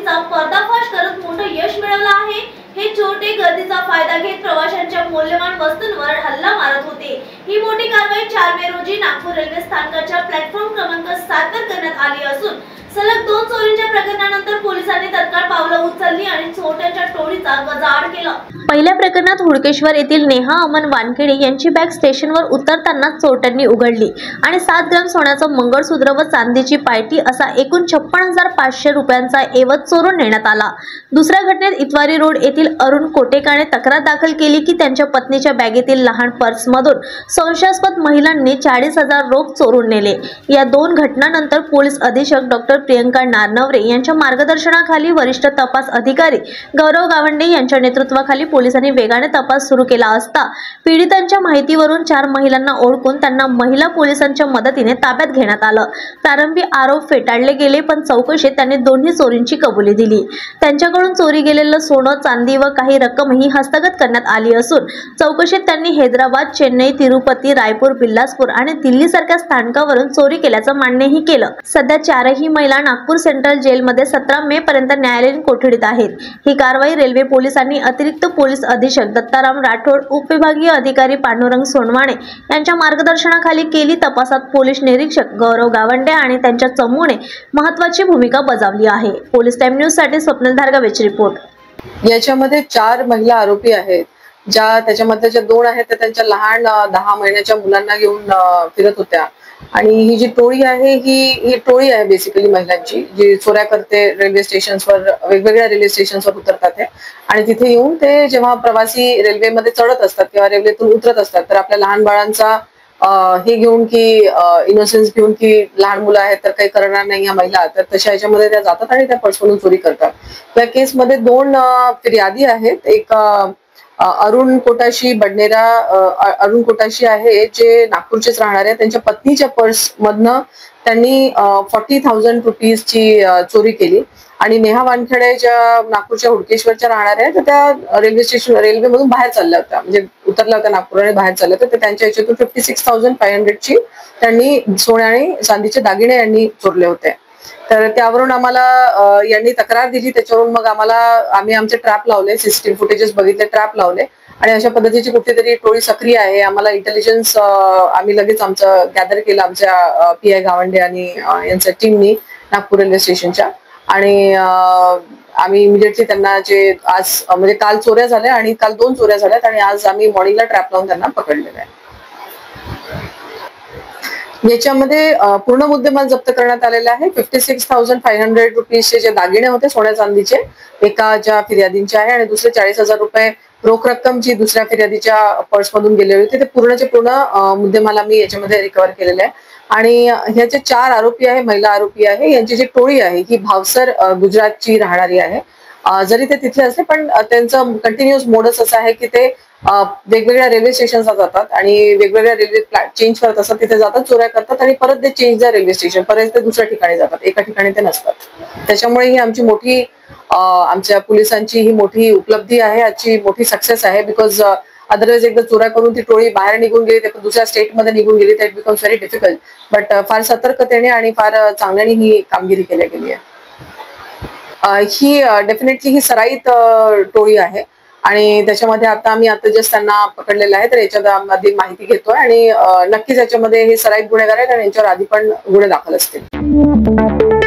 चोरीचा पर्दाफाश करत मोठं यश मिळवलं आहे। हे छोटे गर्दीचा फायदा घेत प्रवाशांच्या मौल्यवान वस्तूंवर हल्ला मारत होते। ही मोठी कारवाई 4 मे रोजी नागपूर रेल्वे स्थानकाच्या प्लॅटफॉर्म क्रमांक 7 वर करण्यात आली असून सलग 2 चोरींच्या प्रकरणानंतर पोलिसांनी तत्काळ पावलं उचलली आणि चोरट्यांच्या टोळीचा गजाआड केला। पहिल्या प्रकरणात हुडकेश्वर येथील नेहा अमन वानखेडे यांची बॅग स्टेशनवर उतरताना चोरट्यांनी उघडली आणि 7 ग्राम सोन्याचं मंगळसूत्र व चांदीची पायटी असा एकूण 56,500 रुपयांचा ऐवज चोरून नेण्यात आला। दुसऱ्या घटनेत इतवारी रोड येथील अरुण कोटेकाने तक्रार दाखल केली की त्यांच्या पत्नीच्या बॅगेतील लहान पर्समधून संशयास्पद महिलांनी 40,000 रोख चोरून नेले। या 2 घटनांनंतर पोलीस अधीक्षक डॉक्टर प्रियंका नारनवरे यांच्या मार्गदर्शनाखाली वरिष्ठ तपास अधिकारी गौरव गावंडे यांच्या नेतृत्वाखाली पोलिसांनी वेगाने तपास सुरू केला असता पीडितांच्या माहितीवरून 4 महिलांना ओळखून त्यांना महिला पोलिसांच्या मदतीने ताब्यात घेण्यात आलं। प्रारंभी आरोप फेटाळले गेले पण चौकशीत त्यांनी दोन्ही चोरींची कबुली दिली। त्यांच्याकडून चोरी गेलेलं सोनं, चांदी व काही रक्कमही हस्तगत करण्यात आली असून चौकशीत त्यांनी हैदराबाद, चेन्नई, तिरुपती, रायपूर, बिलासपूर आणि दिल्लीसारख्या स्थानकावरून चोरी केल्याचं मान्यही केलं। सध्या 4ही महिला नागपूर सेंट्रल जेलमध्ये 17 मे पर्यंत न्यायालयीन कोठडीत आहेत। ही कारवाई रेल्वे पोलिसांनी अतिरिक्त पोलीस अधीक्षक दत्ताराम राठोड, उपविभागीय अधिकारी पांडुरंग सोनवाणे यांच्या मार्गदर्शनाखाली केली। तपासात पोलीस निरीक्षक गौरव गावंडे आणि त्यांच्या चमूने महत्त्वाची भूमिका बजावली आहे। पोलीस टाइम न्यूज साठी स्वप्नील धारगावेची रिपोर्ट। याच्यामध्ये 4 महिला आरोपी आहेत, ज्या त्याच्यामध्ये ज्या 2 आहेत त्या त्यांच्या लहान 10 महिन्याच्या मुलांना घेऊन फिरत होत्या आणि ही जी टोळी आहे ही टोळी आहे बेसिकली महिलांची, जी चोऱ्या करते रेल्वे स्टेशन्सवर, वेगवेगळ्या रेल्वे स्टेशन्सवर उतरतात आणि तिथे येऊन ते जेव्हा प्रवासी रेल्वेमध्ये चढत असतात किंवा रेल्वेतून उतरत असतात तर आपल्या लहान बाळांचा हे घेऊन की इनोसेन्स घेऊन की लहान मुलं आहेत तर काही करणार नाही या महिला, तर तशा याच्यामध्ये त्या जातात आणि त्या पर्समधून चोरी करतात। या केसमध्ये 2 फिर्यादी आहेत। एक अरुण कोटाशी बडनेरा अरुण कोटाशी आहे, जे नागपूरचेच राहणार आहे। त्यांच्या पत्नीच्या पर्स मधनं त्यांनी 40,000 रुपीजची चोरी केली आणि नेहा वानखेडे ज्या नागपूरच्या हुडकेश्वरच्या राहणार आहे तर त्या रेल्वेमधून बाहेर चालल्या होत्या, म्हणजे उतरल्या होत्या नागपूर आणि बाहेर चालल्या होत्या। तर त्यांच्या याच्यातून 56,500 ची त्यांनी सोने आणि चांदीचे दागिने यांनी चोरले होते। तर त्यावरून आम्हाला यांनी तक्रार दिली, त्याच्यावरून मग आम्ही आमचे ट्रॅप लावले, सीसीटीव्ही फुटेजेस बघितले, ट्रॅप लावले आणि अशा पद्धतीची कुठेतरी टोळी सक्रिय आहे। आम्हाला इंटेलिजन्स आम्ही लगेच आमचं गॅदर केलं आमच्या PI गावंडे आणि यांच्या टीमनी नागपूर रेल्वे स्टेशनच्या, आणि आम्ही इमिडिएटली त्यांना जे आज म्हणजे काल चोऱ्या झाल्या आणि काल 2 चोऱ्या झाल्यात आणि आज आम्ही मॉर्निंगला ट्रॅप लावून त्यांना पकडलेलं आहे। याच्यामध्ये पूर्ण मुद्देमाल जप्त करण्यात आलेला आहे। 56,500 रुपीजचे जे दागिने होते सोन्या चांदीचे एका ज्या फिर्यादींचे आहे आणि दुसरे 40,000 रुपये रोख रक्कम जी दुसऱ्या फिर्यादीच्या पर्स मधून गेलेली होती ते पूर्णचे पूर्ण मुद्देमाल आम्ही याच्यामध्ये रिकव्हर केलेले आहे। आणि ह्याचे 4 आरोपी आहे, महिला आरोपी आहे। यांची जी टोळी आहे ही भावसर गुजरातची राहणारी आहे। जरी ते तिथले असते पण त्यांचं कंटिन्युअस मोडस असं आहे की ते वेगवेगळ्या रेल्वे स्टेशनला जातात आणि वेगवेगळ्या रेल्वे चेंज करत असतात, तिथे जातात, चोऱ्या करतात आणि परत ते चेंज द रेल्वे स्टेशन परत ते दुसऱ्या ठिकाणी जातात, एका ठिकाणी ते नसतात। त्याच्यामुळे ही आमची मोठी आमच्या पोलिसांची ही मोठी उपलब्धी आहे, आजची मोठी सक्सेस आहे। बिकॉज अदरवाइज एकदा चोऱ्या करून ती टोळी बाहेर निघून गेली, ते दुसऱ्या स्टेटमध्ये निघून गेली, तर it becomes very difficult. But फार सतर्कतेने आणि फार चांगल्याने ही कामगिरी केली गेली आहे। ही डेफिनेटली ही सराईत टोळी आहे आणि त्याच्यामध्ये आम्ही जस्ट त्यांना पकडलेलं आहे, तर याच्यामध्ये माहिती घेतोय आणि नक्कीच याच्यामध्ये हे सराईत गुन्हेगार आहेत आणि यांच्यावर आधी पण गुन्हे दाखल असतील।